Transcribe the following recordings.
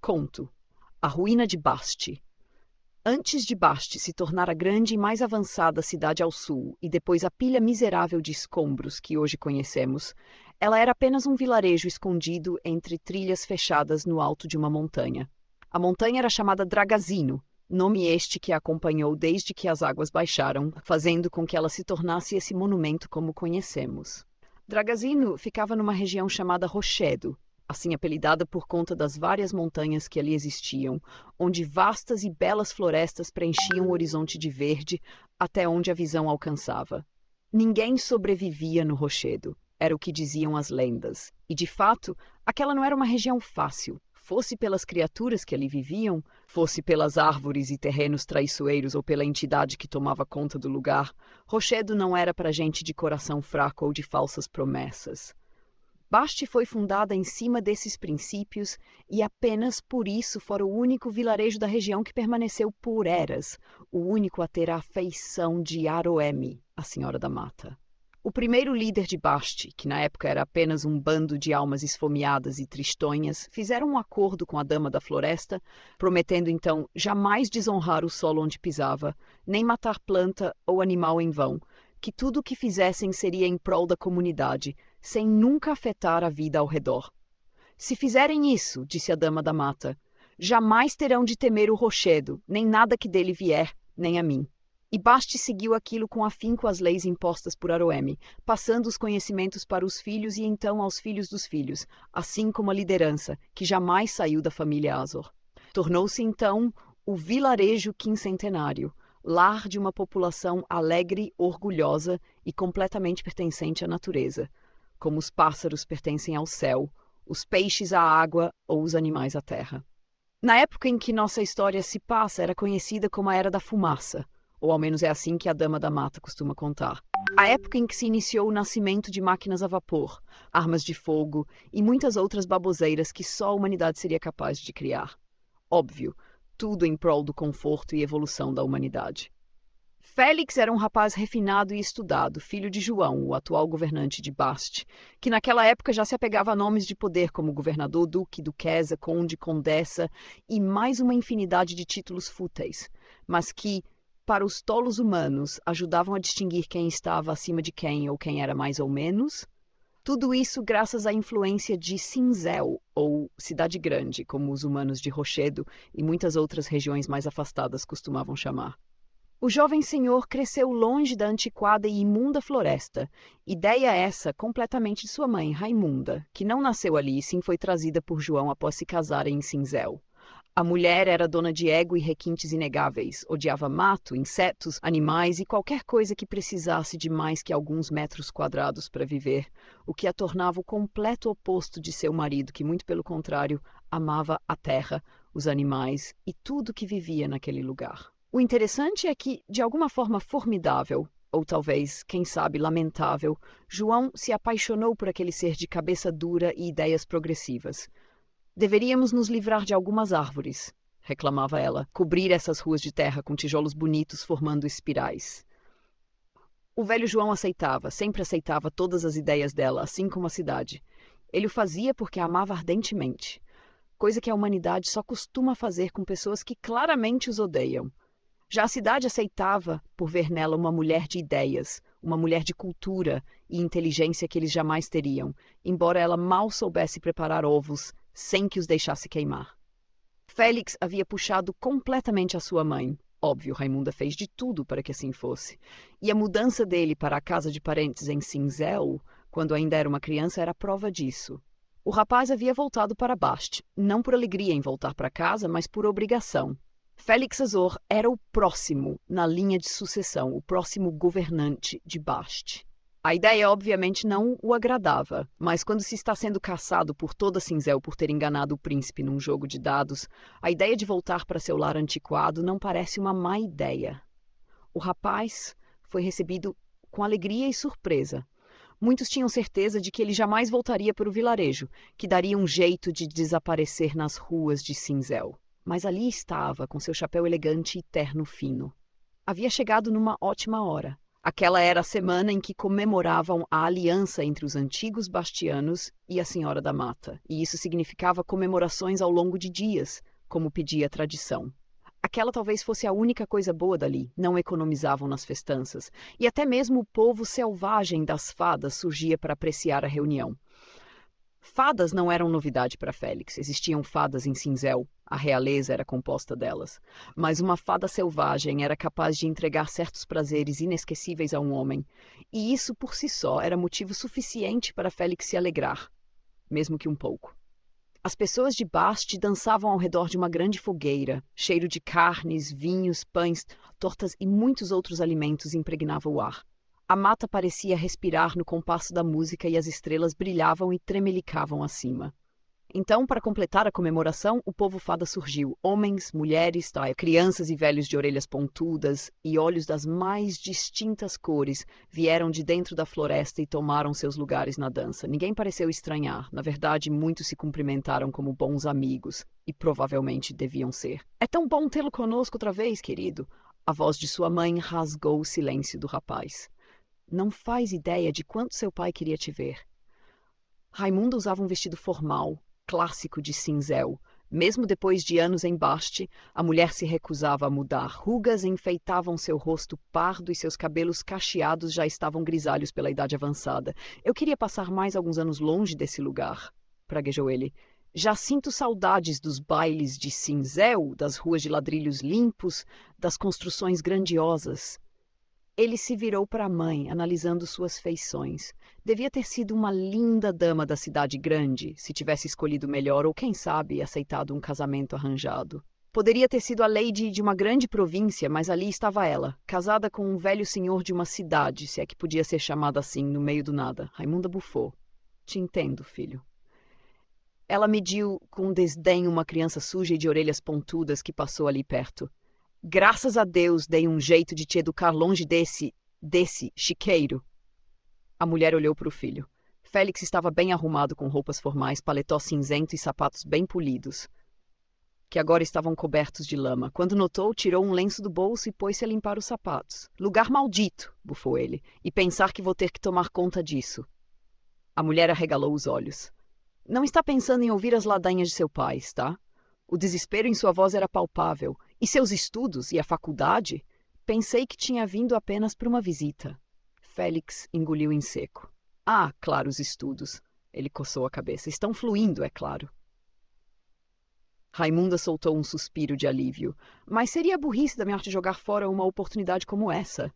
Conto: A Ruína de Basti. Antes de Basti se tornar a grande e mais avançada cidade ao sul e depois a pilha miserável de escombros que hoje conhecemos, ela era apenas um vilarejo escondido entre trilhas fechadas no alto de uma montanha. A montanha era chamada Dragazino, nome este que a acompanhou desde que as águas baixaram, fazendo com que ela se tornasse esse monumento como conhecemos. Dragazino ficava numa região chamada Rochedo, assim apelidada por conta das várias montanhas que ali existiam, onde vastas e belas florestas preenchiam o horizonte de verde até onde a visão alcançava. Ninguém sobrevivia no Rochedo, era o que diziam as lendas, e de fato, aquela não era uma região fácil, fosse pelas criaturas que ali viviam, fosse pelas árvores e terrenos traiçoeiros ou pela entidade que tomava conta do lugar. Rochedo não era para gente de coração fraco ou de falsas promessas. Basti foi fundada em cima desses princípios e apenas por isso fora o único vilarejo da região que permaneceu por eras, o único a ter a afeição de Aroemi, a Senhora da Mata. O primeiro líder de Basti, que na época era apenas um bando de almas esfomeadas e tristonhas, fizeram um acordo com a Dama da Floresta, prometendo então jamais desonrar o solo onde pisava, nem matar planta ou animal em vão, que tudo o que fizessem seria em prol da comunidade, sem nunca afetar a vida ao redor. Se fizerem isso, disse a Dama da Mata, jamais terão de temer o Rochedo, nem nada que dele vier, nem a mim. E Basti seguiu aquilo com afinco às leis impostas por Aroemi, passando os conhecimentos para os filhos e então aos filhos dos filhos, assim como a liderança, que jamais saiu da família Azor. Tornou-se então o vilarejo quincentenário, lar de uma população alegre, orgulhosa e completamente pertencente à natureza, como os pássaros pertencem ao céu, os peixes à água ou os animais à terra. Na época em que nossa história se passa, era conhecida como a Era da Fumaça, ou ao menos é assim que a Dama da Mata costuma contar. A época em que se iniciou o nascimento de máquinas a vapor, armas de fogo e muitas outras baboseiras que só a humanidade seria capaz de criar. Óbvio, tudo em prol do conforto e evolução da humanidade. Félix era um rapaz refinado e estudado, filho de João, o atual governante de Basti, que naquela época já se apegava a nomes de poder como governador, duque, duquesa, conde, condessa e mais uma infinidade de títulos fúteis, mas que, para os tolos humanos, ajudavam a distinguir quem estava acima de quem ou quem era mais ou menos. Tudo isso graças à influência de Sinzel, ou Cidade Grande, como os humanos de Rochedo e muitas outras regiões mais afastadas costumavam chamar. O jovem senhor cresceu longe da antiquada e imunda floresta, ideia essa completamente de sua mãe, Raimunda, que não nasceu ali e sim foi trazida por João após se casarem em Sinzel. A mulher era dona de ego e requintes inegáveis, odiava mato, insetos, animais e qualquer coisa que precisasse de mais que alguns metros quadrados para viver, o que a tornava o completo oposto de seu marido, que, muito pelo contrário, amava a terra, os animais e tudo que vivia naquele lugar. O interessante é que, de alguma forma formidável, ou talvez, quem sabe, lamentável, João se apaixonou por aquele ser de cabeça dura e ideias progressivas. Deveríamos nos livrar de algumas árvores, reclamava ela, cobrir essas ruas de terra com tijolos bonitos formando espirais. O velho João aceitava, sempre aceitava todas as ideias dela, assim como a cidade. Ele o fazia porque a amava ardentemente, coisa que a humanidade só costuma fazer com pessoas que claramente os odeiam. Já a cidade aceitava por ver nela uma mulher de ideias, uma mulher de cultura e inteligência que eles jamais teriam, embora ela mal soubesse preparar ovos sem que os deixasse queimar. Félix havia puxado completamente a sua mãe. Óbvio, Raimunda fez de tudo para que assim fosse. E a mudança dele para a casa de parentes em Sinzel, quando ainda era uma criança, era prova disso. O rapaz havia voltado para Basti, não por alegria em voltar para casa, mas por obrigação. Félix Azor era o próximo na linha de sucessão, o próximo governante de Basti. A ideia, obviamente, não o agradava, mas quando se está sendo caçado por toda Sinzel por ter enganado o príncipe num jogo de dados, a ideia de voltar para seu lar antiquado não parece uma má ideia. O rapaz foi recebido com alegria e surpresa. Muitos tinham certeza de que ele jamais voltaria para o vilarejo, que daria um jeito de desaparecer nas ruas de Sinzel. Mas ali estava, com seu chapéu elegante e terno fino. Havia chegado numa ótima hora. Aquela era a semana em que comemoravam a aliança entre os antigos bastianos e a Senhora da Mata, e isso significava comemorações ao longo de dias, como pedia a tradição. Aquela talvez fosse a única coisa boa dali, não economizavam nas festanças, e até mesmo o povo selvagem das fadas surgia para apreciar a reunião. Fadas não eram novidade para Félix, existiam fadas em Cinzel, a realeza era composta delas. Mas uma fada selvagem era capaz de entregar certos prazeres inesquecíveis a um homem, e isso por si só era motivo suficiente para Félix se alegrar, mesmo que um pouco. As pessoas de Bast dançavam ao redor de uma grande fogueira, cheiro de carnes, vinhos, pães, tortas e muitos outros alimentos impregnava o ar. A mata parecia respirar no compasso da música e as estrelas brilhavam e tremelicavam acima. Então, para completar a comemoração, o povo fada surgiu. Homens, mulheres, crianças e velhos de orelhas pontudas e olhos das mais distintas cores vieram de dentro da floresta e tomaram seus lugares na dança. Ninguém pareceu estranhar. Na verdade, muitos se cumprimentaram como bons amigos, e provavelmente deviam ser. É tão bom tê-lo conosco outra vez, querido. A voz de sua mãe rasgou o silêncio do rapaz. Não faz ideia de quanto seu pai queria te ver. Raimunda usava um vestido formal, clássico de Cinzel. Mesmo depois de anos em Bast, a mulher se recusava a mudar. Rugas enfeitavam seu rosto pardo e seus cabelos cacheados já estavam grisalhos pela idade avançada. Eu queria passar mais alguns anos longe desse lugar, praguejou ele. Já sinto saudades dos bailes de Cinzel, das ruas de ladrilhos limpos, das construções grandiosas. Ele se virou para a mãe, analisando suas feições. Devia ter sido uma linda dama da cidade grande, se tivesse escolhido melhor ou, quem sabe, aceitado um casamento arranjado. Poderia ter sido a lady de uma grande província, mas ali estava ela, casada com um velho senhor de uma cidade, se é que podia ser chamada assim, no meio do nada. Raimunda bufou. Te entendo, filho. Ela mediu com desdém uma criança suja e de orelhas pontudas que passou ali perto. Graças a Deus dei um jeito de te educar longe desse chiqueiro. A mulher olhou para o filho. Félix estava bem arrumado com roupas formais, paletó cinzento e sapatos bem polidos, que agora estavam cobertos de lama. Quando notou, tirou um lenço do bolso e pôs-se a limpar os sapatos. Lugar maldito, bufou ele, e pensar que vou ter que tomar conta disso. A mulher arregalou os olhos. Não está pensando em ouvir as ladainhas de seu pai, está? O desespero em sua voz era palpável. E seus estudos e a faculdade? Pensei que tinha vindo apenas por uma visita. Félix engoliu em seco. Ah, claro, os estudos. Ele coçou a cabeça. Estão fluindo, é claro. Raimunda soltou um suspiro de alívio. Mas seria burrice da minha arte jogar fora uma oportunidade como essa,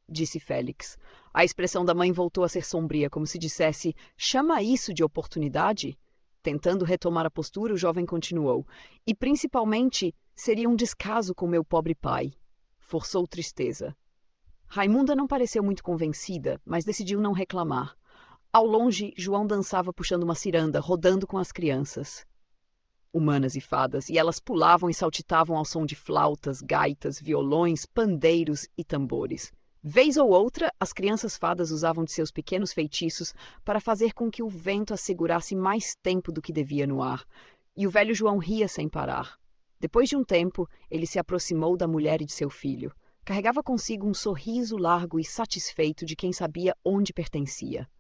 disse Félix. A expressão da mãe voltou a ser sombria, como se dissesse, chama isso de oportunidade? Tentando retomar a postura, o jovem continuou. E, principalmente, seria um descaso com meu pobre pai. Forçou tristeza. Raimunda não pareceu muito convencida, mas decidiu não reclamar. Ao longe, João dançava puxando uma ciranda, rodando com as crianças. Humanas e fadas, e elas pulavam e saltitavam ao som de flautas, gaitas, violões, pandeiros e tambores. Vez ou outra, as crianças fadas usavam de seus pequenos feitiços para fazer com que o vento as segurasse mais tempo do que devia no ar, e o velho João ria sem parar. Depois de um tempo, ele se aproximou da mulher e de seu filho. Carregava consigo um sorriso largo e satisfeito de quem sabia onde pertencia.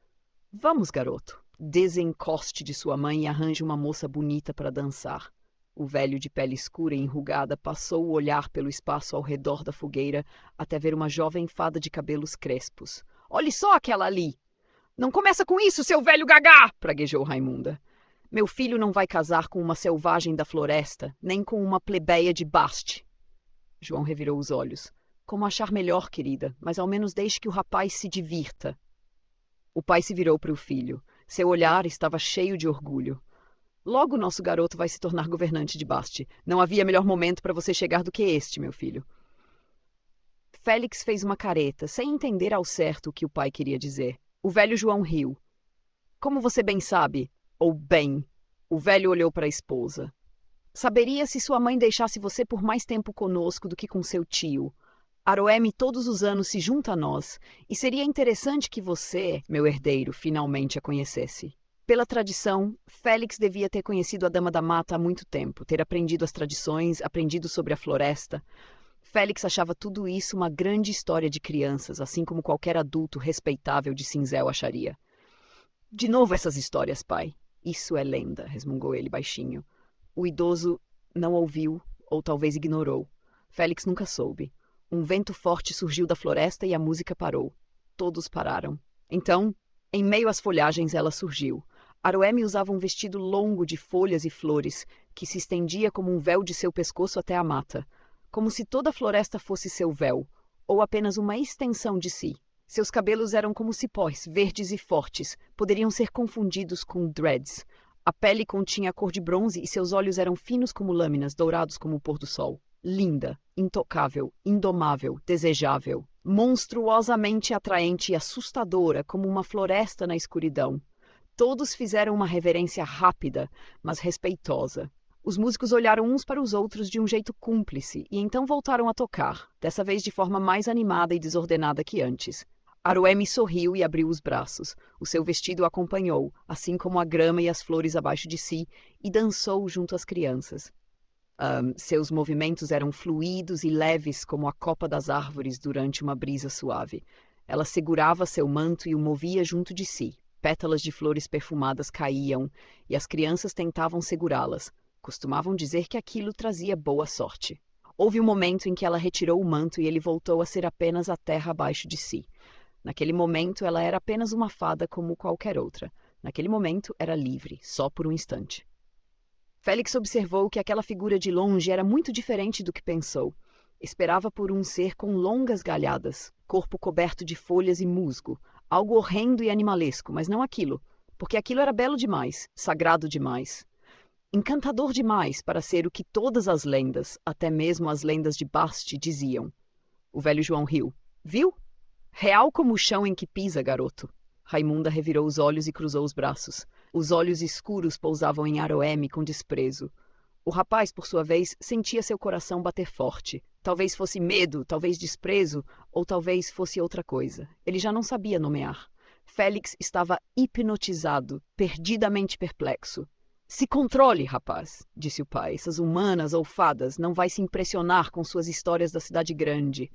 Vamos, garoto, desencoste de sua mãe e arranje uma moça bonita para dançar. O velho de pele escura e enrugada passou o olhar pelo espaço ao redor da fogueira até ver uma jovem fada de cabelos crespos. — Olhe só aquela ali! — Não começa com isso, seu velho gagá! — praguejou Raimunda. — Meu filho não vai casar com uma selvagem da floresta, nem com uma plebeia de Bast. João revirou os olhos. — Como achar melhor, querida, mas ao menos deixe que o rapaz se divirta. O pai se virou para o filho. Seu olhar estava cheio de orgulho. Logo nosso garoto vai se tornar governante de Bast. Não havia melhor momento para você chegar do que este, meu filho. Félix fez uma careta, sem entender ao certo o que o pai queria dizer. O velho João riu. Como você bem sabe, ou bem, o velho olhou para a esposa. Saberia se sua mãe deixasse você por mais tempo conosco do que com seu tio. Aroeme todos os anos se junta a nós, e seria interessante que você, meu herdeiro, finalmente a conhecesse. Pela tradição, Félix devia ter conhecido a Dama da Mata há muito tempo, ter aprendido as tradições, aprendido sobre a floresta. Félix achava tudo isso uma grande história de crianças, assim como qualquer adulto respeitável de Cinzel acharia. De novo essas histórias, pai. Isso é lenda, resmungou ele baixinho. O idoso não ouviu, ou talvez ignorou. Félix nunca soube. Um vento forte surgiu da floresta e a música parou. Todos pararam. Então, em meio às folhagens, ela surgiu. Aroemi usava um vestido longo de folhas e flores, que se estendia como um véu de seu pescoço até a mata, como se toda a floresta fosse seu véu, ou apenas uma extensão de si. Seus cabelos eram como cipós, verdes e fortes, poderiam ser confundidos com dreads. A pele continha a cor de bronze e seus olhos eram finos como lâminas, dourados como o pôr do sol. Linda, intocável, indomável, desejável, monstruosamente atraente e assustadora como uma floresta na escuridão. Todos fizeram uma reverência rápida, mas respeitosa. Os músicos olharam uns para os outros de um jeito cúmplice e então voltaram a tocar, dessa vez de forma mais animada e desordenada que antes. Aroemi sorriu e abriu os braços. O seu vestido acompanhou, assim como a grama e as flores abaixo de si, e dançou junto às crianças. Seus movimentos eram fluidos e leves como a copa das árvores durante uma brisa suave. Ela segurava seu manto e o movia junto de si. Pétalas de flores perfumadas caíam, e as crianças tentavam segurá-las. Costumavam dizer que aquilo trazia boa sorte. Houve um momento em que ela retirou o manto e ele voltou a ser apenas a terra abaixo de si. Naquele momento, ela era apenas uma fada como qualquer outra. Naquele momento, era livre, só por um instante. Félix observou que aquela figura de longe era muito diferente do que pensou. Esperava por um ser com longas galhadas, corpo coberto de folhas e musgo, algo horrendo e animalesco, mas não aquilo, porque aquilo era belo demais, sagrado demais. Encantador demais para ser o que todas as lendas, até mesmo as lendas de Basti, diziam. O velho João riu. Viu? Real como o chão em que pisa, garoto. Raimunda revirou os olhos e cruzou os braços. Os olhos escuros pousavam em Aroemi com desprezo. O rapaz, por sua vez, sentia seu coração bater forte. Talvez fosse medo, talvez desprezo, ou talvez fosse outra coisa. Ele já não sabia nomear. Félix estava hipnotizado, perdidamente perplexo. Se controle, rapaz, disse o pai. Essas humanas ou fadas não vai se impressionar com suas histórias da cidade grande.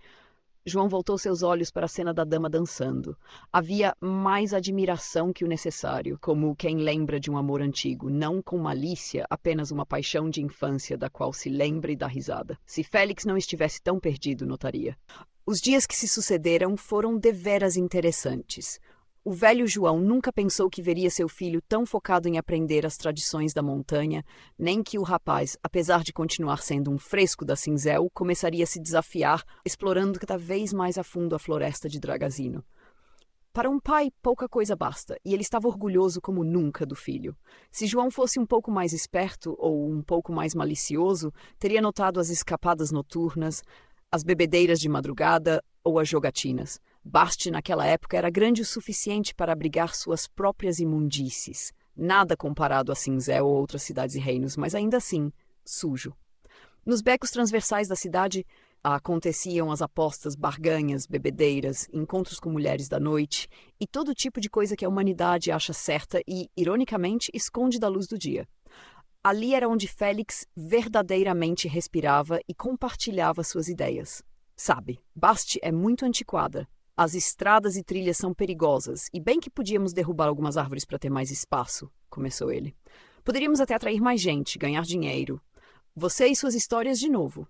João voltou seus olhos para a cena da dama dançando. Havia mais admiração que o necessário, como quem lembra de um amor antigo, não com malícia, apenas uma paixão de infância da qual se lembra e dá risada. Se Félix não estivesse tão perdido, notaria. Os dias que se sucederam foram deveras interessantes. O velho João nunca pensou que veria seu filho tão focado em aprender as tradições da montanha, nem que o rapaz, apesar de continuar sendo um fresco da Cinzel, começaria a se desafiar, explorando cada vez mais a fundo a floresta de Dragazino. Para um pai, pouca coisa basta, e ele estava orgulhoso como nunca do filho. Se João fosse um pouco mais esperto ou um pouco mais malicioso, teria notado as escapadas noturnas, as bebedeiras de madrugada ou as jogatinas. Basti, naquela época, era grande o suficiente para abrigar suas próprias imundícies. Nada comparado a Cinzel ou outras cidades e reinos, mas ainda assim, sujo. Nos becos transversais da cidade aconteciam as apostas, barganhas, bebedeiras, encontros com mulheres da noite e todo tipo de coisa que a humanidade acha certa e, ironicamente, esconde da luz do dia. Ali era onde Félix verdadeiramente respirava e compartilhava suas ideias. Sabe, Basti é muito antiquada. As estradas e trilhas são perigosas, e bem que podíamos derrubar algumas árvores para ter mais espaço, começou ele. Poderíamos até atrair mais gente, ganhar dinheiro. Você e suas histórias de novo.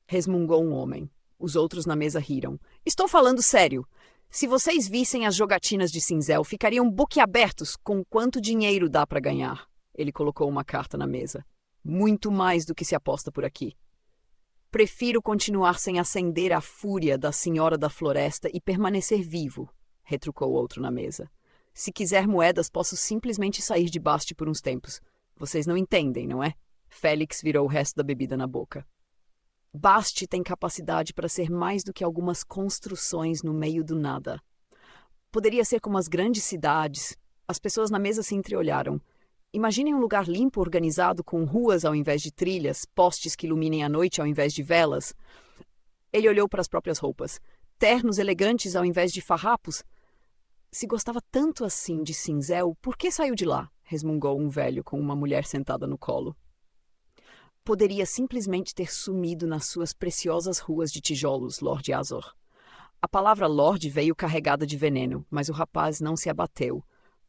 Resmungou um homem. Os outros na mesa riram. Estou falando sério. Se vocês vissem as jogatinas de Cinzel, ficariam boquiabertos com quanto dinheiro dá para ganhar. Ele colocou uma carta na mesa. Muito mais do que se aposta por aqui. Prefiro continuar sem acender a fúria da Senhora da Floresta e permanecer vivo, retrucou outro na mesa. Se quiser moedas, posso simplesmente sair de Basti por uns tempos. Vocês não entendem, não é? Félix virou o resto da bebida na boca. Basti tem capacidade para ser mais do que algumas construções no meio do nada. Poderia ser como as grandes cidades. As pessoas na mesa se entreolharam. Imaginem um lugar limpo, organizado, com ruas ao invés de trilhas, postes que iluminem a noite ao invés de velas. Ele olhou para as próprias roupas. Ternos elegantes ao invés de farrapos. Se gostava tanto assim de Cinzel, por que saiu de lá? Resmungou um velho com uma mulher sentada no colo. poderia simplesmente ter sumido nas suas preciosas ruas de tijolos, Lord Azor. A palavra Lorde veio carregada de veneno, mas o rapaz não se abateu.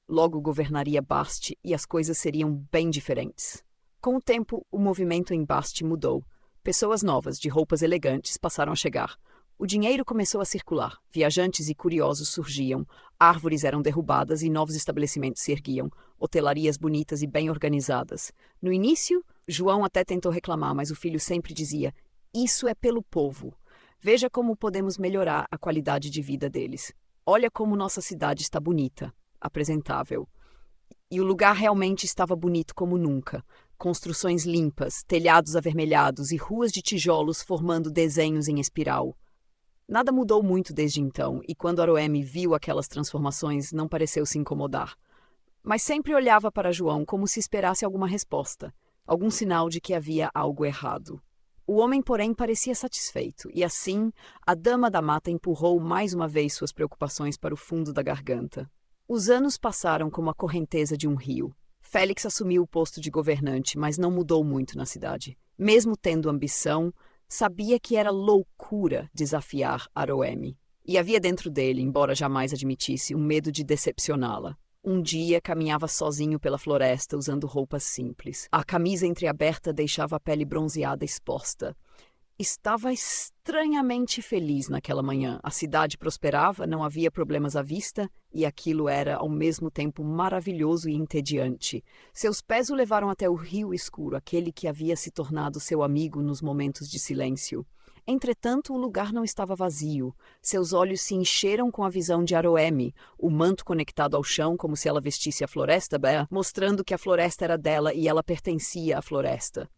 Logo governaria Bast e as coisas seriam bem diferentes. Com o tempo, o movimento em Bast mudou. Pessoas novas, de roupas elegantes, passaram a chegar. O dinheiro começou a circular, viajantes e curiosos surgiam, árvores eram derrubadas e novos estabelecimentos se erguiam, hotelarias bonitas e bem organizadas. No início, João até tentou reclamar, mas o filho sempre dizia: "Isso é pelo povo. Veja como podemos melhorar a qualidade de vida deles. Olha como nossa cidade está bonita, apresentável." E o lugar realmente estava bonito como nunca. Construções limpas, telhados avermelhados e ruas de tijolos formando desenhos em espiral. Nada mudou muito desde então, e quando Aroemi viu aquelas transformações, não pareceu se incomodar. Mas sempre olhava para João como se esperasse alguma resposta, algum sinal de que havia algo errado. O homem, porém, parecia satisfeito, e assim, a dama da mata empurrou mais uma vez suas preocupações para o fundo da garganta. Os anos passaram como a correnteza de um rio. Félix assumiu o posto de governante, mas não mudou muito na cidade. Mesmo tendo ambição, sabia que era loucura desafiar Aroemi. E havia dentro dele, embora jamais admitisse, um medo de decepcioná-la. Um dia caminhava sozinho pela floresta usando roupas simples. A camisa entreaberta deixava a pele bronzeada exposta. Estava estranhamente feliz naquela manhã. A cidade prosperava, não havia problemas à vista, e aquilo era, ao mesmo tempo, maravilhoso e entediante. Seus pés o levaram até o rio escuro, aquele que havia se tornado seu amigo nos momentos de silêncio. Entretanto, o lugar não estava vazio. Seus olhos se encheram com a visão de Aroemi, o manto conectado ao chão como se ela vestisse a floresta, mostrando que a floresta era dela e ela pertencia à floresta.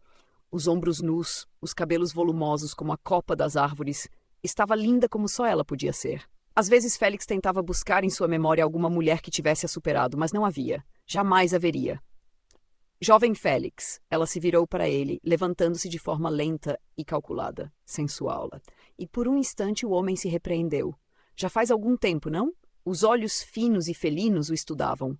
Os ombros nus, os cabelos volumosos como a copa das árvores. Estava linda como só ela podia ser. Às vezes Félix tentava buscar em sua memória alguma mulher que tivesse a superado, mas não havia. Jamais haveria. Jovem Félix, ela se virou para ele, levantando-se de forma lenta e calculada, sensual. E por um instante o homem se repreendeu. Já faz algum tempo, não? Os olhos finos e felinos o estudavam.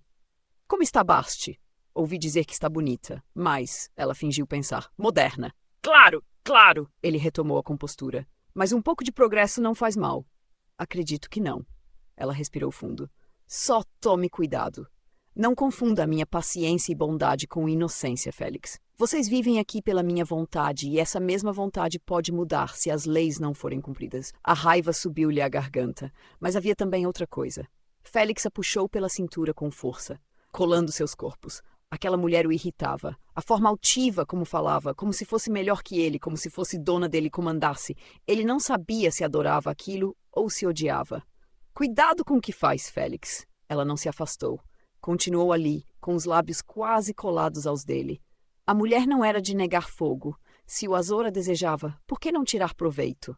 Como está Bast? Ouvi dizer que está bonita, mas, ela fingiu pensar, moderna. Claro, claro, ele retomou a compostura. Mas um pouco de progresso não faz mal. Acredito que não. Ela respirou fundo. Só tome cuidado. Não confunda a minha paciência e bondade com inocência, Félix. Vocês vivem aqui pela minha vontade e essa mesma vontade pode mudar se as leis não forem cumpridas. A raiva subiu-lhe à garganta, mas havia também outra coisa. Félix a puxou pela cintura com força, colando seus corpos. Aquela mulher o irritava. A forma altiva como falava, como se fosse melhor que ele, como se fosse dona dele e comandasse. Ele não sabia se adorava aquilo ou se odiava. Cuidado com o que faz, Félix. Ela não se afastou. Continuou ali, com os lábios quase colados aos dele. A mulher não era de negar fogo. Se o Azor a desejava, por que não tirar proveito?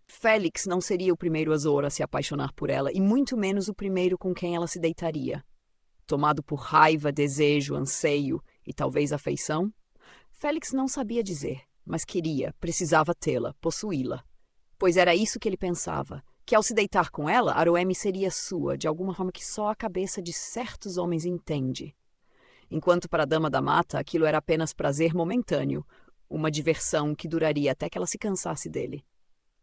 Félix não seria o primeiro Azor a se apaixonar por ela, e muito menos o primeiro com quem ela se deitaria. Tomado por raiva, desejo, anseio e talvez afeição? Félix não sabia dizer, mas queria, precisava tê-la, possuí-la. Pois era isso que ele pensava, que ao se deitar com ela, Aroemi seria sua, de alguma forma que só a cabeça de certos homens entende. Enquanto para a Dama da Mata aquilo era apenas prazer momentâneo, uma diversão que duraria até que ela se cansasse dele.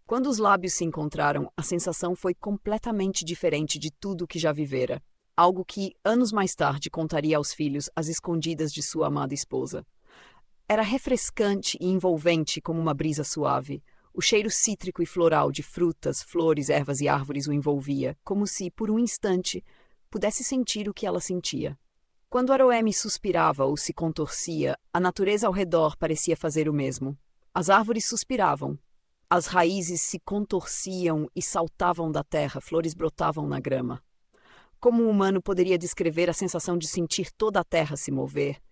Quando os lábios se encontraram, a sensação foi completamente diferente de tudo o que já vivera. Algo que, anos mais tarde, contaria aos filhos às escondidas de sua amada esposa. Era refrescante e envolvente como uma brisa suave. O cheiro cítrico e floral de frutas, flores, ervas e árvores o envolvia, como se, por um instante, pudesse sentir o que ela sentia. Quando Aroemi suspirava ou se contorcia, a natureza ao redor parecia fazer o mesmo. As árvores suspiravam. As raízes se contorciam e saltavam da terra, flores brotavam na grama. Como um humano poderia descrever a sensação de sentir toda a terra se mover?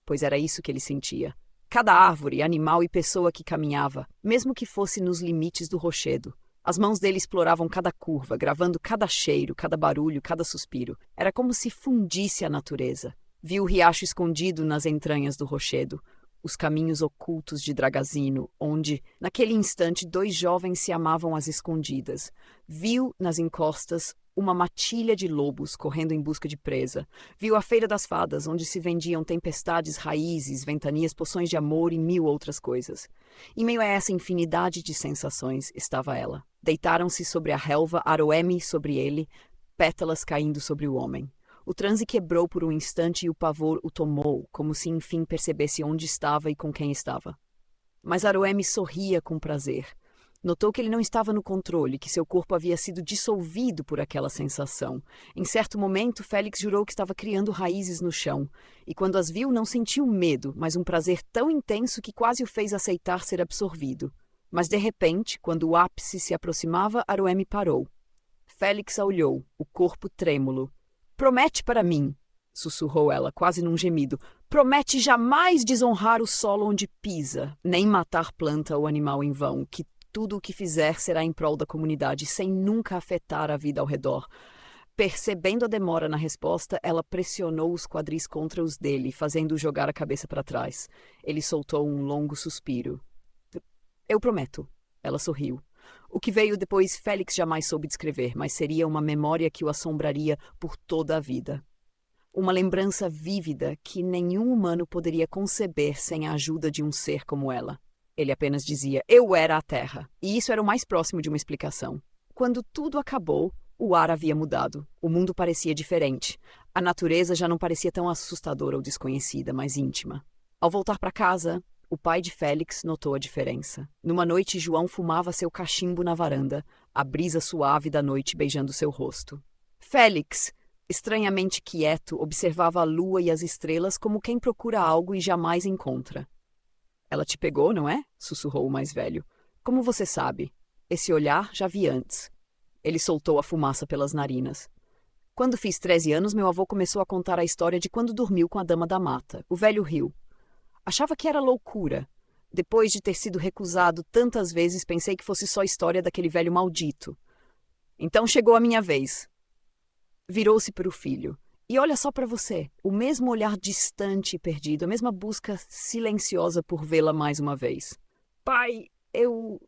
Pois era isso que ele sentia. Cada árvore, animal e pessoa que caminhava, mesmo que fosse nos limites do rochedo. As mãos dele exploravam cada curva, gravando cada cheiro, cada barulho, cada suspiro. Era como se fundisse a natureza. Viu o riacho escondido nas entranhas do rochedo, os caminhos ocultos de Dragazino, onde, naquele instante, dois jovens se amavam às escondidas. Viu, nas encostas, uma matilha de lobos correndo em busca de presa. Viu a Feira das Fadas, onde se vendiam tempestades, raízes, ventanias, poções de amor e mil outras coisas. Em meio a essa infinidade de sensações estava ela. Deitaram-se sobre a relva, Aroemi sobre ele, pétalas caindo sobre o homem. O transe quebrou por um instante e o pavor o tomou, como se enfim percebesse onde estava e com quem estava. Mas Aroemi sorria com prazer. Notou que ele não estava no controle, que seu corpo havia sido dissolvido por aquela sensação. Em certo momento, Félix jurou que estava criando raízes no chão, e quando as viu não sentiu medo, mas um prazer tão intenso que quase o fez aceitar ser absorvido. Mas de repente, quando o ápice se aproximava, Aroemi parou. Félix a olhou, o corpo trêmulo. "Promete para mim", sussurrou ela, quase num gemido. "Promete jamais desonrar o solo onde pisa, nem matar planta ou animal em vão, que tudo o que fizer será em prol da comunidade, sem nunca afetar a vida ao redor." Percebendo a demora na resposta, ela pressionou os quadris contra os dele, fazendo-o jogar a cabeça para trás. Ele soltou um longo suspiro. "Eu prometo." Ela sorriu. O que veio depois Félix jamais soube descrever, mas seria uma memória que o assombraria por toda a vida. Uma lembrança vívida que nenhum humano poderia conceber sem a ajuda de um ser como ela. Ele apenas dizia, "Eu era a Terra." E isso era o mais próximo de uma explicação. Quando tudo acabou, o ar havia mudado. O mundo parecia diferente. A natureza já não parecia tão assustadora ou desconhecida, mas íntima. Ao voltar para casa, o pai de Félix notou a diferença. Numa noite, João fumava seu cachimbo na varanda, a brisa suave da noite beijando seu rosto. Félix, estranhamente quieto, observava a lua e as estrelas como quem procura algo e jamais encontra. "Ela te pegou, não é?" sussurrou o mais velho. "Como você sabe? Esse olhar já vi antes." Ele soltou a fumaça pelas narinas. "Quando fiz 13 anos, meu avô começou a contar a história de quando dormiu com a Dama da Mata." O velho riu. "Achava que era loucura. Depois de ter sido recusado tantas vezes, pensei que fosse só história daquele velho maldito. Então chegou a minha vez." Virou-se para o filho. "E olha só para você, o mesmo olhar distante e perdido, a mesma busca silenciosa por vê-la mais uma vez." "Pai, eu..."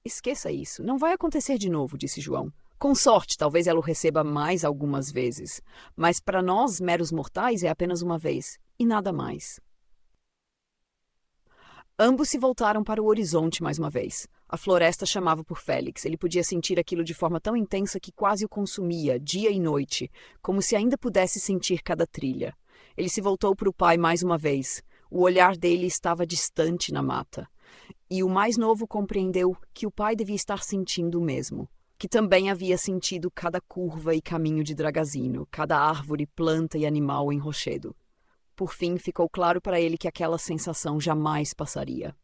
"Esqueça isso. Não vai acontecer de novo", disse João. "Com sorte, talvez ela o receba mais algumas vezes. Mas para nós, meros mortais, é apenas uma vez. E nada mais." Ambos se voltaram para o horizonte mais uma vez. A floresta chamava por Félix. Ele podia sentir aquilo de forma tão intensa que quase o consumia, dia e noite, como se ainda pudesse sentir cada trilha. Ele se voltou para o pai mais uma vez. O olhar dele estava distante na mata. E o mais novo compreendeu que o pai devia estar sentindo o mesmo. Que também havia sentido cada curva e caminho de Dragazino, cada árvore, planta e animal em rochedo. Por fim, ficou claro para ele que aquela sensação jamais passaria.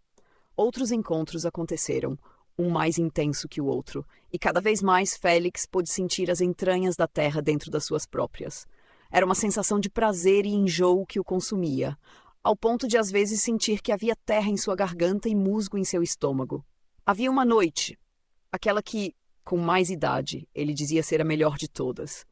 Outros encontros aconteceram, um mais intenso que o outro, e cada vez mais Félix pôde sentir as entranhas da terra dentro das suas próprias. Era uma sensação de prazer e enjoo que o consumia, ao ponto de às vezes sentir que havia terra em sua garganta e musgo em seu estômago. Havia uma noite, aquela que, com mais idade, ele dizia ser a melhor de todas.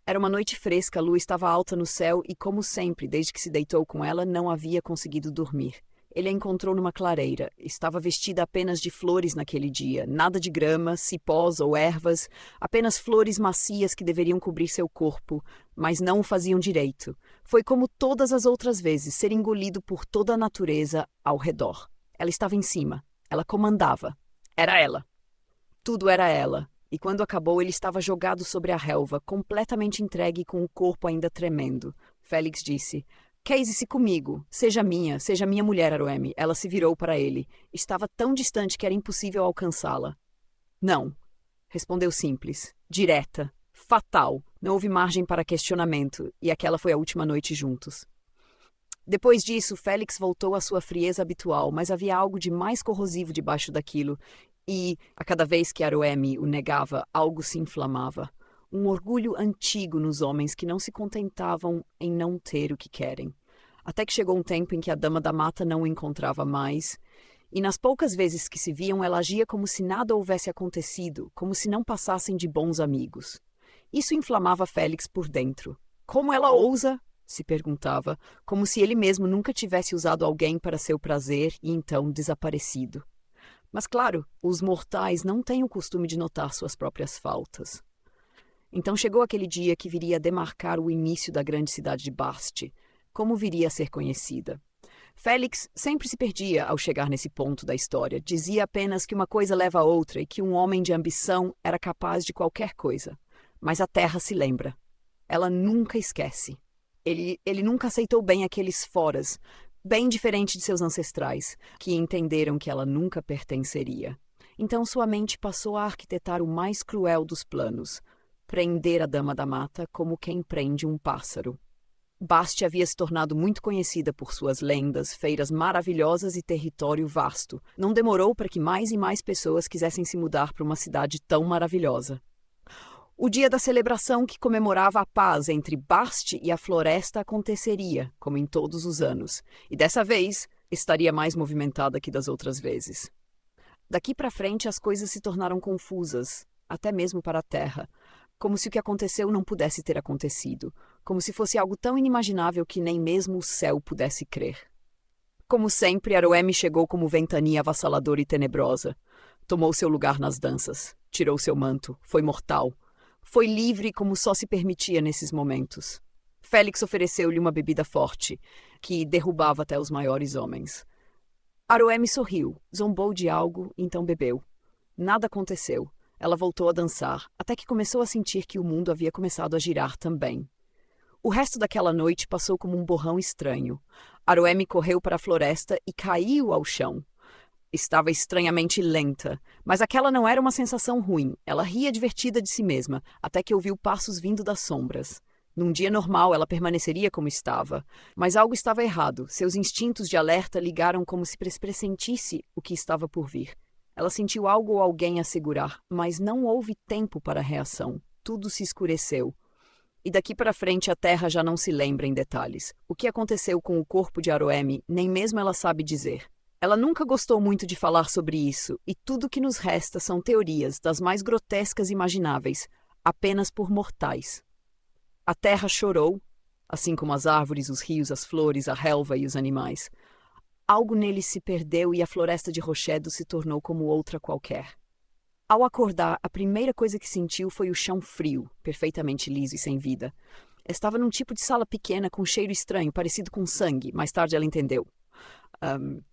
Era uma noite fresca, a lua estava alta no céu e, como sempre, desde que se deitou com ela, não havia conseguido dormir. Ele a encontrou numa clareira. Estava vestida apenas de flores naquele dia, nada de grama, cipós ou ervas, apenas flores macias que deveriam cobrir seu corpo, mas não o faziam direito. Foi como todas as outras vezes, ser engolido por toda a natureza ao redor. Ela estava em cima. Ela comandava. Era ela. Tudo era ela. E quando acabou, ele estava jogado sobre a relva, completamente entregue e com o corpo ainda tremendo. Félix disse, "Case-se comigo. Seja minha mulher, Aroemi." Ela se virou para ele. Estava tão distante que era impossível alcançá-la. "Não." Respondeu simples, direta, fatal. Não houve margem para questionamento, e aquela foi a última noite juntos. Depois disso, Félix voltou à sua frieza habitual, mas havia algo de mais corrosivo debaixo daquilo, e, a cada vez que Aroemi o negava, algo se inflamava. Um orgulho antigo nos homens que não se contentavam em não ter o que querem. Até que chegou um tempo em que a Dama da Mata não o encontrava mais, e nas poucas vezes que se viam, ela agia como se nada houvesse acontecido, como se não passassem de bons amigos. Isso inflamava Félix por dentro. Como ela ousa? Se perguntava, como se ele mesmo nunca tivesse usado alguém para seu prazer e então desaparecido. Mas claro, os mortais não têm o costume de notar suas próprias faltas. Então chegou aquele dia que viria a demarcar o início da grande cidade de Bast, como viria a ser conhecida. Félix sempre se perdia ao chegar nesse ponto da história. Dizia apenas que uma coisa leva a outra e que um homem de ambição era capaz de qualquer coisa. Mas a Terra se lembra. Ela nunca esquece. Ele nunca aceitou bem aqueles foras, bem diferente de seus ancestrais, que entenderam que ela nunca pertenceria. Então sua mente passou a arquitetar o mais cruel dos planos, prender a Dama da Mata como quem prende um pássaro. Bast havia se tornado muito conhecida por suas lendas, feiras maravilhosas e território vasto. Não demorou para que mais e mais pessoas quisessem se mudar para uma cidade tão maravilhosa. O dia da celebração que comemorava a paz entre Bast e a floresta aconteceria, como em todos os anos, e dessa vez estaria mais movimentada que das outras vezes. Daqui para frente as coisas se tornaram confusas, até mesmo para a Terra, como se o que aconteceu não pudesse ter acontecido, como se fosse algo tão inimaginável que nem mesmo o céu pudesse crer. Como sempre, Aroemi chegou como ventania avassaladora e tenebrosa. Tomou seu lugar nas danças, tirou seu manto, foi mortal. Foi livre como só se permitia nesses momentos. Félix ofereceu-lhe uma bebida forte, que derrubava até os maiores homens. Aroemi sorriu, zombou de algo, então bebeu. Nada aconteceu. Ela voltou a dançar, até que começou a sentir que o mundo havia começado a girar também. O resto daquela noite passou como um borrão estranho. Aroemi correu para a floresta e caiu ao chão. Estava estranhamente lenta, mas aquela não era uma sensação ruim. Ela ria divertida de si mesma, até que ouviu passos vindo das sombras. Num dia normal, ela permaneceria como estava. Mas algo estava errado. Seus instintos de alerta ligaram como se pressentisse o que estava por vir. Ela sentiu algo ou alguém a segurar, mas não houve tempo para a reação. Tudo se escureceu. E daqui para frente a Terra já não se lembra em detalhes. O que aconteceu com o corpo de Aroemi, nem mesmo ela sabe dizer. Ela nunca gostou muito de falar sobre isso, e tudo que nos resta são teorias, das mais grotescas imagináveis, apenas por mortais. A terra chorou, assim como as árvores, os rios, as flores, a relva e os animais. Algo nele se perdeu e a floresta de rochedo se tornou como outra qualquer. Ao acordar, a primeira coisa que sentiu foi o chão frio, perfeitamente liso e sem vida. Estava num tipo de sala pequena com cheiro estranho, parecido com sangue. Mais tarde ela entendeu.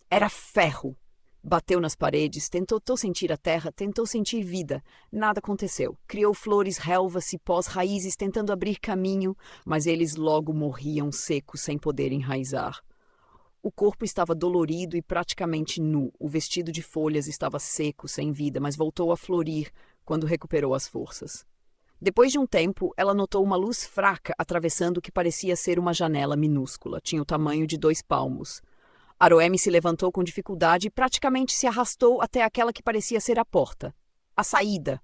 Era ferro. Bateu nas paredes, tentou sentir a terra, tentou sentir vida. Nada aconteceu. Criou flores, relvas, cipós, raízes, tentando abrir caminho, mas eles logo morriam secos, sem poder enraizar. O corpo estava dolorido e praticamente nu. O vestido de folhas estava seco, sem vida, mas voltou a florir quando recuperou as forças. Depois de um tempo, ela notou uma luz fraca atravessando o que parecia ser uma janela minúscula. Tinha o tamanho de 2 palmos. Aroemi se levantou com dificuldade e praticamente se arrastou até aquela que parecia ser a porta. A saída.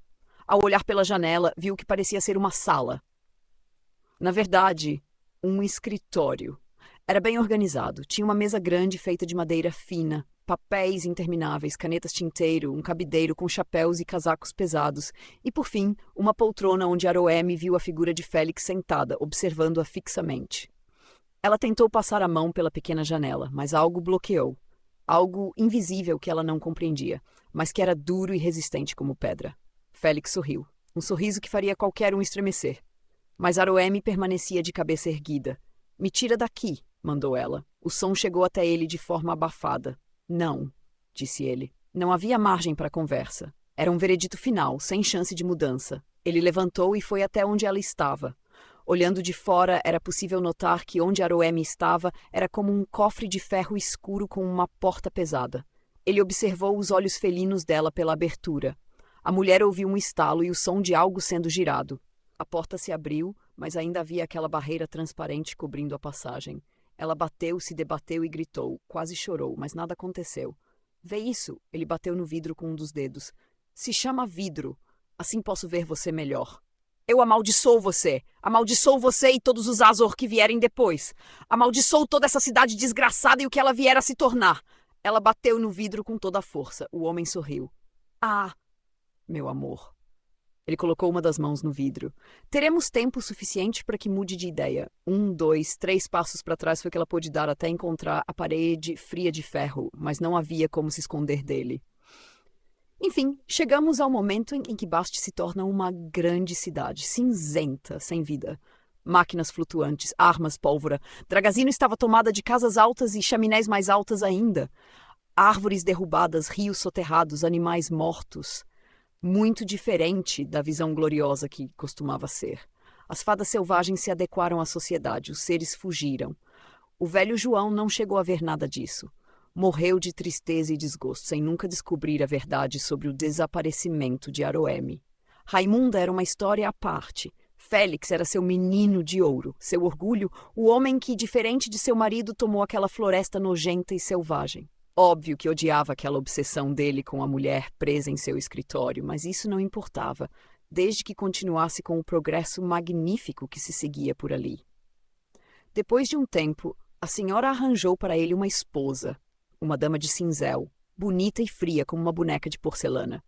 Ao olhar pela janela, viu o que parecia ser uma sala. Na verdade, um escritório. Era bem organizado. Tinha uma mesa grande feita de madeira fina, papéis intermináveis, canetas tinteiro, um cabideiro com chapéus e casacos pesados, e, por fim, uma poltrona onde Aroemi viu a figura de Félix sentada, observando-a fixamente. Ela tentou passar a mão pela pequena janela, mas algo bloqueou. Algo invisível que ela não compreendia, mas que era duro e resistente como pedra. Félix sorriu, um sorriso que faria qualquer um estremecer. Mas Aroemi permanecia de cabeça erguida. "Me tira daqui", mandou ela. O som chegou até ele de forma abafada. "Não", disse ele. Não havia margem para conversa. Era um veredito final, sem chance de mudança. Ele levantou e foi até onde ela estava. Olhando de fora, era possível notar que onde Aroemi estava era como um cofre de ferro escuro com uma porta pesada. Ele observou os olhos felinos dela pela abertura. A mulher ouviu um estalo e o som de algo sendo girado. A porta se abriu, mas ainda havia aquela barreira transparente cobrindo a passagem. Ela bateu, se debateu e gritou. Quase chorou, mas nada aconteceu. "Vê isso?" Ele bateu no vidro com um dos dedos. "Se chama vidro. Assim posso ver você melhor." "Eu amaldiçoo você! Amaldiçoo você e todos os Azor que vierem depois! Amaldiçoo toda essa cidade desgraçada e o que ela vier a se tornar!" Ela bateu no vidro com toda a força. O homem sorriu. "Ah, meu amor." Ele colocou uma das mãos no vidro. "Teremos tempo suficiente para que mude de ideia." 1, 2, 3 passos para trás foi o que ela pôde dar até encontrar a parede fria de ferro, mas não havia como se esconder dele. Enfim, chegamos ao momento em que Basti se torna uma grande cidade, cinzenta, sem vida. Máquinas flutuantes, armas, pólvora. Dragazino estava tomada de casas altas e chaminés mais altas ainda. Árvores derrubadas, rios soterrados, animais mortos. Muito diferente da visão gloriosa que costumava ser. As fadas selvagens se adequaram à sociedade, os seres fugiram. O velho João não chegou a ver nada disso. Morreu de tristeza e desgosto, sem nunca descobrir a verdade sobre o desaparecimento de Aroeme. Raimunda era uma história à parte. Félix era seu menino de ouro, seu orgulho, o homem que, diferente de seu marido, tomou aquela floresta nojenta e selvagem. Óbvio que odiava aquela obsessão dele com a mulher presa em seu escritório, mas isso não importava, desde que continuasse com o progresso magnífico que se seguia por ali. Depois de um tempo, a senhora arranjou para ele uma esposa, uma dama de cinzel, bonita e fria como uma boneca de porcelana.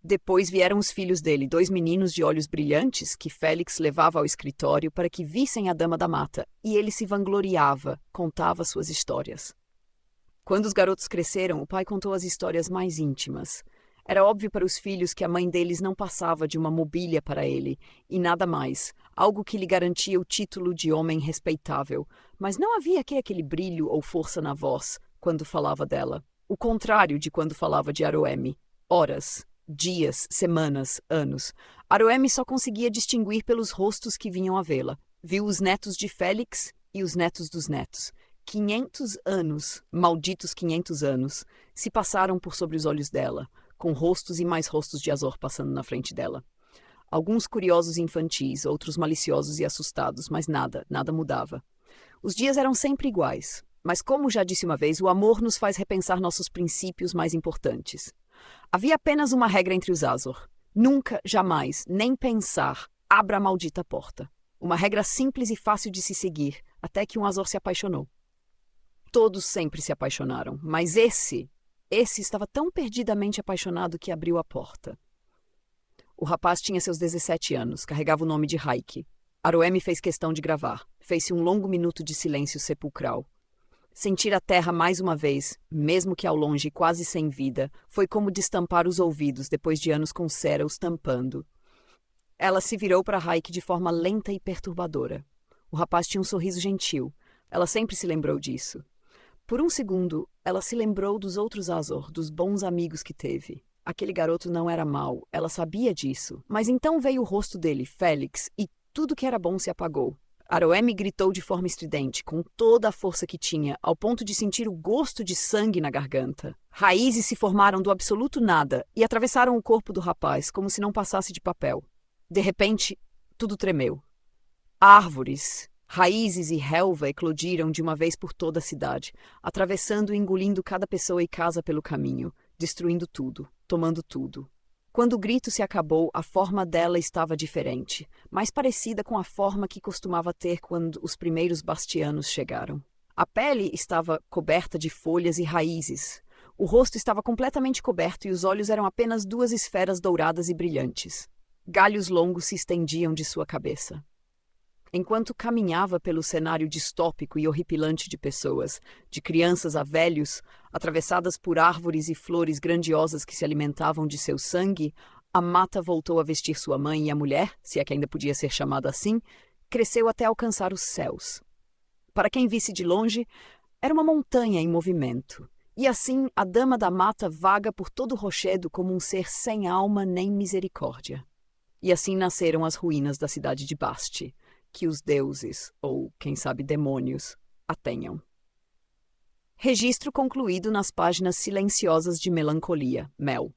Depois vieram os filhos dele, 2 meninos de olhos brilhantes que Félix levava ao escritório para que vissem a dama da mata, e ele se vangloriava, contava suas histórias. Quando os garotos cresceram, o pai contou as histórias mais íntimas. Era óbvio para os filhos que a mãe deles não passava de uma mobília para ele, e nada mais, algo que lhe garantia o título de homem respeitável, mas não havia aquele brilho ou força na voz quando falava dela. O contrário de quando falava de Aroeme. Horas, dias, semanas, anos. Aroeme só conseguia distinguir pelos rostos que vinham a vê-la. Viu os netos de Félix e os netos dos netos. 500 anos, malditos 500 anos, se passaram por sobre os olhos dela, com rostos e mais rostos de Azor passando na frente dela. Alguns curiosos e infantis, outros maliciosos e assustados, mas nada mudava. Os dias eram sempre iguais. Mas, como já disse uma vez, o amor nos faz repensar nossos princípios mais importantes. Havia apenas uma regra entre os Azor. Nunca, jamais, nem pensar, abra a maldita porta. Uma regra simples e fácil de se seguir, até que um Azor se apaixonou. Todos sempre se apaixonaram, mas esse estava tão perdidamente apaixonado que abriu a porta. O rapaz tinha seus 17 anos, carregava o nome de Raike. Aroeme fez questão de gravar. Fez-se um longo minuto de silêncio sepulcral. Sentir a terra mais uma vez, mesmo que ao longe quase sem vida, foi como destampar os ouvidos depois de anos com cera os tampando. Ela se virou para Raike de forma lenta e perturbadora. O rapaz tinha um sorriso gentil. Ela sempre se lembrou disso. Por um segundo, ela se lembrou dos outros Azor, dos bons amigos que teve. Aquele garoto não era mau, ela sabia disso. Mas então veio o rosto dele, Félix, e tudo que era bom se apagou. Aroeme gritou de forma estridente, com toda a força que tinha, ao ponto de sentir o gosto de sangue na garganta. Raízes se formaram do absoluto nada e atravessaram o corpo do rapaz, como se não passasse de papel. De repente, tudo tremeu. Árvores, raízes e relva eclodiram de uma vez por toda a cidade, atravessando e engolindo cada pessoa e casa pelo caminho, destruindo tudo, tomando tudo. Quando o grito se acabou, a forma dela estava diferente, mais parecida com a forma que costumava ter quando os primeiros bastianos chegaram. A pele estava coberta de folhas e raízes. O rosto estava completamente coberto e os olhos eram apenas 2 esferas douradas e brilhantes. Galhos longos se estendiam de sua cabeça. Enquanto caminhava pelo cenário distópico e horripilante de pessoas, de crianças a velhos, atravessadas por árvores e flores grandiosas que se alimentavam de seu sangue, a mata voltou a vestir sua mãe e a mulher, se é que ainda podia ser chamada assim, cresceu até alcançar os céus. Para quem visse de longe, era uma montanha em movimento. E assim, a dama da mata vaga por todo o rochedo como um ser sem alma nem misericórdia. E assim nasceram as ruínas da cidade de Basti, que os deuses, ou quem sabe demônios, a tenham. Registro concluído nas páginas silenciosas de melancolia, Mel.